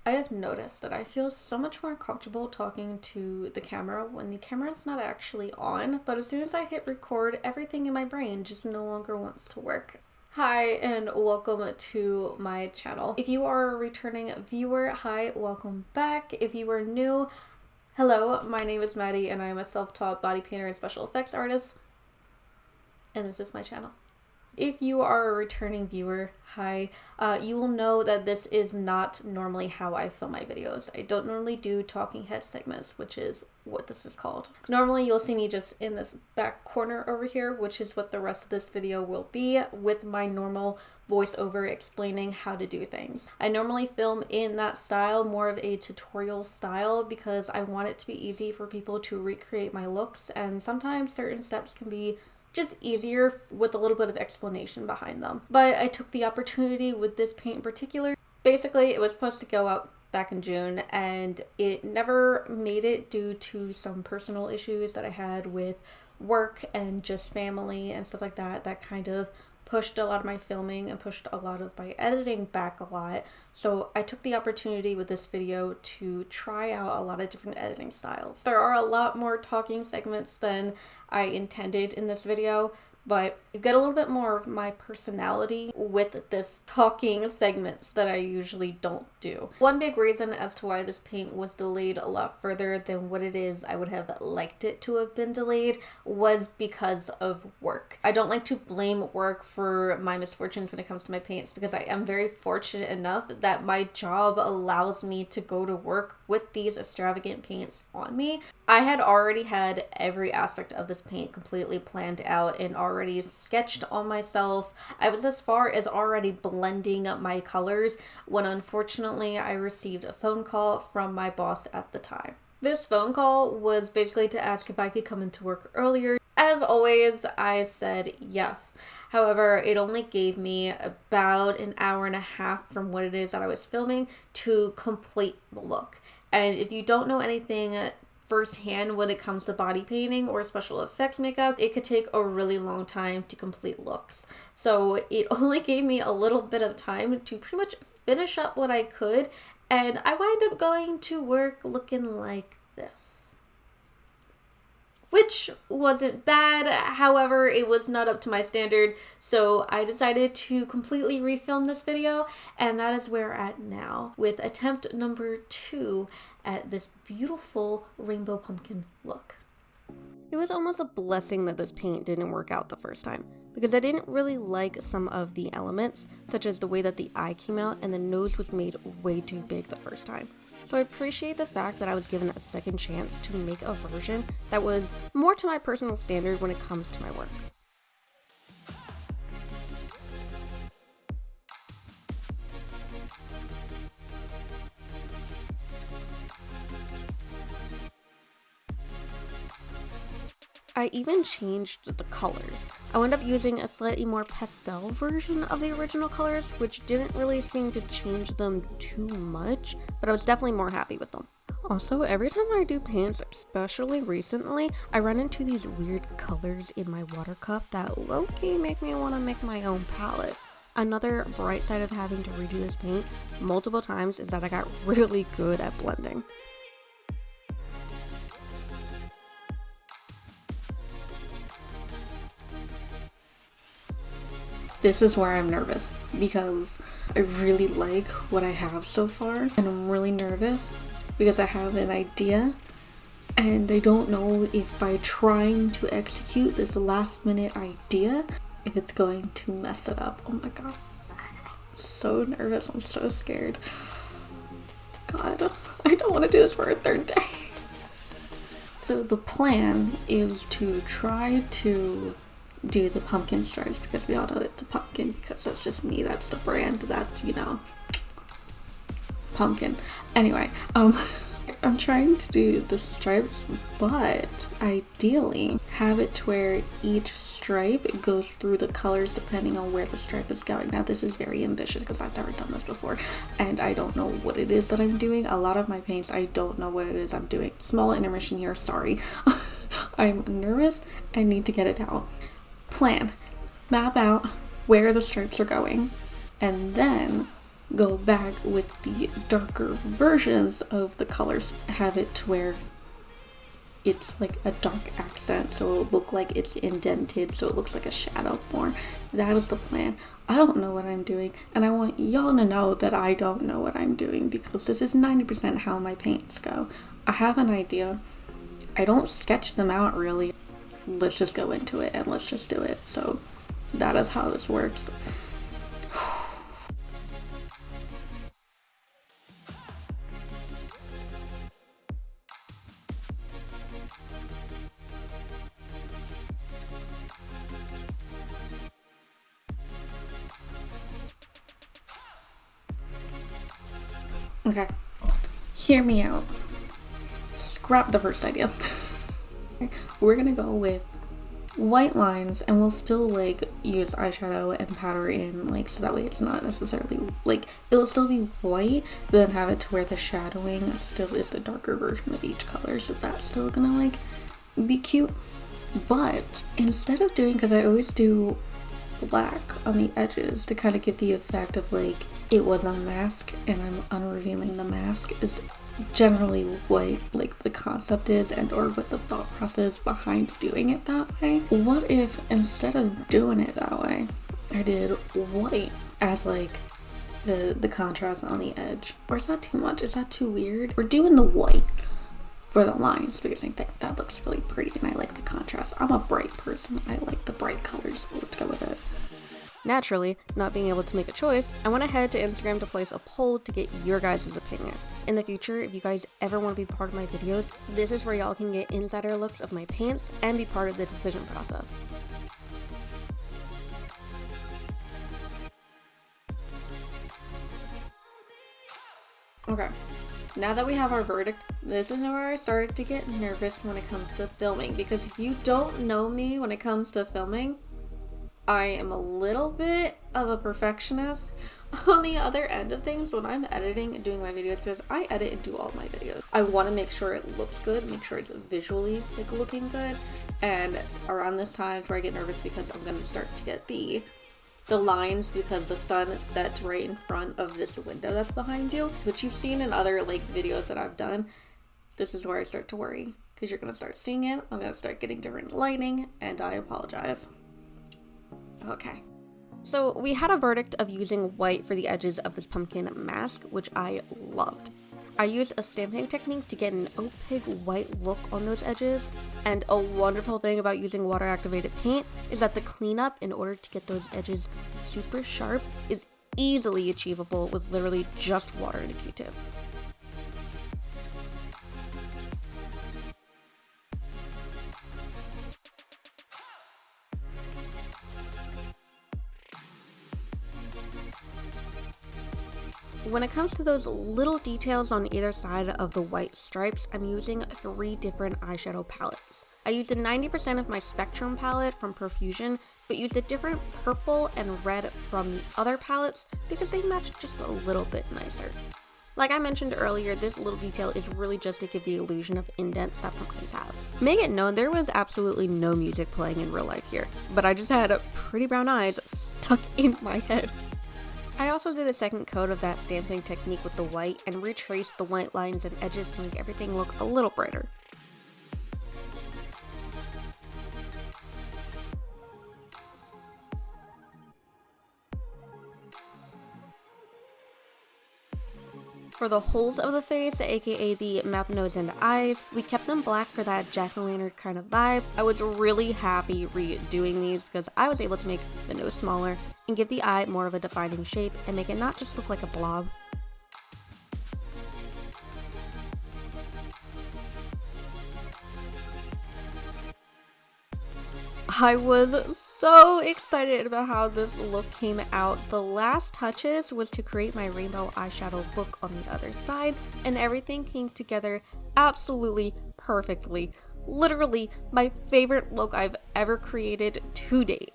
I have noticed that I feel so much more comfortable talking to the camera when the camera's not actually on, but as soon as I hit record, everything in my brain just no longer wants to work. Hi, and welcome to my channel. If you are a returning viewer, hi, welcome back. If you are new, hello, my name is Maddie, and I am a self-taught body painter and special effects artist, and this is my channel. If you are a returning viewer, hi, you will know that this is not normally how I film my videos. I don't normally do talking head segments, which is what this is called. Normally you'll see me just in this back corner over here, which is what the rest of this video will be, with my normal voiceover explaining how to do things. I normally film in that style, more of a tutorial style, because I want it to be easy for people to recreate my looks, and sometimes certain steps can be just easier with a little bit of explanation behind them. But I took the opportunity with this paint in particular. Basically, it was supposed to go up back in June, and it never made it due to some personal issues that I had with work and just family and stuff like that. That kind of pushed a lot of my filming and pushed a lot of my editing back a lot. So I took the opportunity with this video to try out a lot of different editing styles. There are a lot more talking segments than I intended in this video, but you get a little bit more of my personality with this talking segments that I usually don't do. One big reason as to why this paint was delayed a lot further than what it is I would have liked it to have been delayed was because of work. I don't like to blame work for my misfortunes when it comes to my paints, because I am very fortunate enough that my job allows me to go to work with these extravagant paints on me. I had already had every aspect of this paint completely planned out and already sketched on myself. I was as far as already blending my colors when unfortunately I received a phone call from my boss at the time. This phone call was basically to ask if I could come into work earlier. As always, I said yes. However, it only gave me about an hour and a half from what it is that I was filming to complete the look. And if you don't know anything firsthand when it comes to body painting or special effects makeup, it could take a really long time to complete looks. So it only gave me a little bit of time to pretty much finish up what I could, and I wound up going to work looking like this. Which wasn't bad, however, it was not up to my standard, so I decided to completely refilm this video, and that is where we're at now, with attempt number 2 at this beautiful rainbow pumpkin look. It was almost a blessing that this paint didn't work out the first time, because I didn't really like some of the elements, such as the way that the eye came out and the nose was made way too big the first time. So I appreciate the fact that I was given a second chance to make a version that was more to my personal standard when it comes to my work. I even changed the colors. I wound up using a slightly more pastel version of the original colors, which didn't really seem to change them too much, but I was definitely more happy with them. Also, every time I do paints, especially recently, I run into these weird colors in my water cup that low-key make me want to make my own palette. Another bright side of having to redo this paint multiple times is that I got really good at blending. This is where I'm nervous, because I really like what I have so far, and I'm really nervous because I have an idea and I don't know if by trying to execute this last minute idea, if it's going to mess it up. Oh my god. I'm so nervous, I'm so scared. God, I don't want to do this for a third day. So the plan is to try to do the pumpkin stripes, because we all know it's a pumpkin, because that's just me, that's the brand, that's, you know, pumpkin. Anyway, I'm trying to do the stripes, but ideally have it to where each stripe goes through the colors depending on where the stripe is going. Now this is very ambitious because I've never done this before and I don't know what it is that I'm doing. A lot of my paints, I don't know what it is I'm doing. Small intermission here, sorry. I'm nervous and need to get it out. Plan, map out where the stripes are going, and then go back with the darker versions of the colors, have it to where it's like a dark accent, so it'll look like it's indented, so it looks like a shadow more. That is the plan. I don't know what I'm doing, and I want y'all to know that I don't know what I'm doing, because this is 90% how my paints go. I have an idea. I don't sketch them out really. Let's just go into it and let's just do it. So that is how this works. Okay, hear me out. Scrap the first idea. We're gonna go with white lines, and we'll still like use eyeshadow and powder in, like, so that way it's not necessarily like, it'll still be white, but then have it to where the shadowing still is the darker version of each color, so that's still gonna like be cute. But instead of doing, because I always do black on the edges to kind of get the effect of like it was a mask and I'm unrevealing the mask, is generally what like the concept is, and or what the thought process behind doing it that way. What if instead of doing it that way, I did white as like the contrast on the edge? Or is that too much? Is that too weird? We're doing the white for the lines because I think that looks really pretty and I like the contrast. I'm a bright person. I like the bright colors, so let's go with it. Naturally, not being able to make a choice, I went ahead to Instagram to place a poll to get your guys' opinion. In the future, if you guys ever want to be part of my videos, this is where y'all can get insider looks of my paints and be part of the decision process. Okay, now that we have our verdict, this is where I started to get nervous when it comes to filming, because if you don't know me when it comes to filming, I am a little bit of a perfectionist on the other end of things when I'm editing and doing my videos, because I edit and do all my videos. I want to make sure it looks good, make sure it's visually like looking good, and around this time is where I get nervous because I'm going to start to get the lines, because the sun sets right in front of this window that's behind you, which you've seen in other like videos that I've done. This is where I start to worry, because you're going to start seeing it. I'm going to start getting different lighting, and I apologize. Okay, so we had a verdict of using white for the edges of this pumpkin mask, which I loved. I used a stamping technique to get an opaque white look on those edges, and a wonderful thing about using water activated paint is that the cleanup in order to get those edges super sharp is easily achievable with literally just water and a Q-tip. When it comes to those little details on either side of the white stripes, I'm using 3 different eyeshadow palettes. I used a 90% of my Spectrum palette from Profusion, but used a different purple and red from the other palettes because they match just a little bit nicer. Like I mentioned earlier, this little detail is really just to give the illusion of indents that pumpkins have. Make it known there was absolutely no music playing in real life here, but I just had pretty brown eyes stuck in my head. I also did a second coat of that stamping technique with the white and retraced the white lines and edges to make everything look a little brighter. For the holes of the face, aka the mouth, nose, and eyes, we kept them black for that jack-o'-lantern kind of vibe. I was really happy redoing these because I was able to make the nose smaller and give the eye more of a defining shape and make it not just look like a blob. I was so excited about how this look came out. The last touches was to create my rainbow eyeshadow look on the other side, and everything came together absolutely perfectly. Literally my favorite look I've ever created to date.